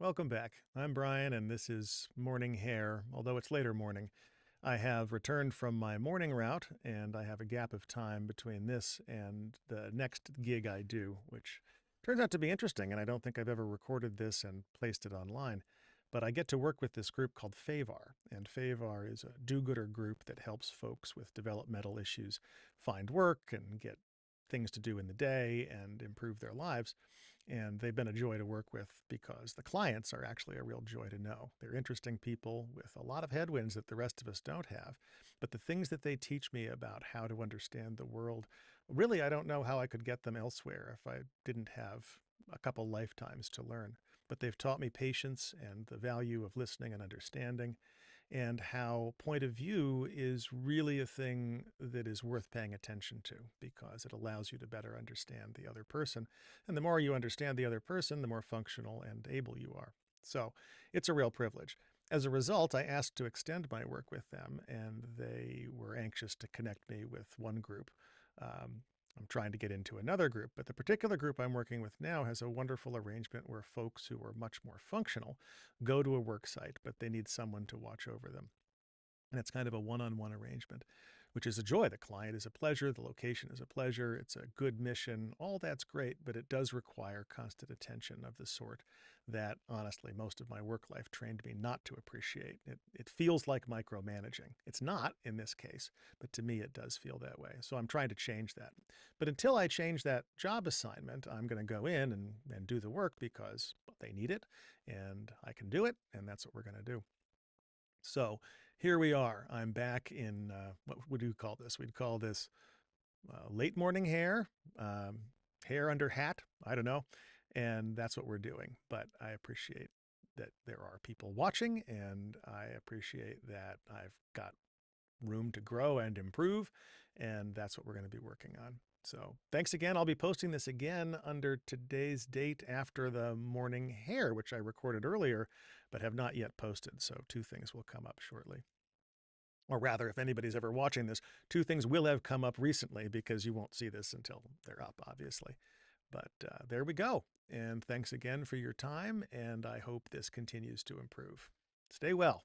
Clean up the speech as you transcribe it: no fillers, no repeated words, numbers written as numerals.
Welcome back. I'm Brian, and this is Morning Hair, although it's later morning. I have returned from my morning route, and I have a gap of time between this and the next gig I do, which turns out to be interesting, and I don't think I've ever recorded this and placed it online. But I get to work with this group called FAVAR, and FAVAR is a do-gooder group that helps folks with developmental issues find work and get things to do in the day and improve their lives. And they've been a joy to work with because the clients are actually a real joy to know. They're interesting people with a lot of headwinds that the rest of us don't have. But the things that they teach me about how to understand the world, really, I don't know how I could get them elsewhere if I didn't have a couple lifetimes to learn. But they've taught me patience and the value of listening and understanding, and how point of view is really a thing that is worth paying attention to because it allows you to better understand the other person. And the more you understand the other person, the more functional and able you are. So it's a real privilege. As a result, I asked to extend my work with them, and they were anxious to connect me with one group. I'm trying to get into another group, but the particular group I'm working with now has a wonderful arrangement where folks who are much more functional go to a work site, but they need someone to watch over them. And it's kind of a one-on-one arrangement, which is a joy. The client is a pleasure. The location is a pleasure. It's a good mission. All that's great, but it does require constant attention of the sort that, honestly, most of my work life trained me not to appreciate. It feels like micromanaging. It's not in this case, but to me, it does feel that way. So I'm trying to change that. But until I change that job assignment, I'm going to go in and do the work because they need it, and I can do it, and that's what we're going to do. So here we are. I'm back in, what would you call this? We'd call this late morning hair, hair under hat. I don't know. And that's what we're doing. But I appreciate that there are people watching, and I appreciate that I've got room to grow and improve. And that's what we're going to be working on. So thanks again. I'll be posting this again under today's date after the morning hair, which I recorded earlier, but have not yet posted. So two things will come up shortly. Or rather, if anybody's ever watching this, two things will have come up recently because you won't see this until they're up, obviously. But there we go. And thanks again for your time. And I hope this continues to improve. Stay well.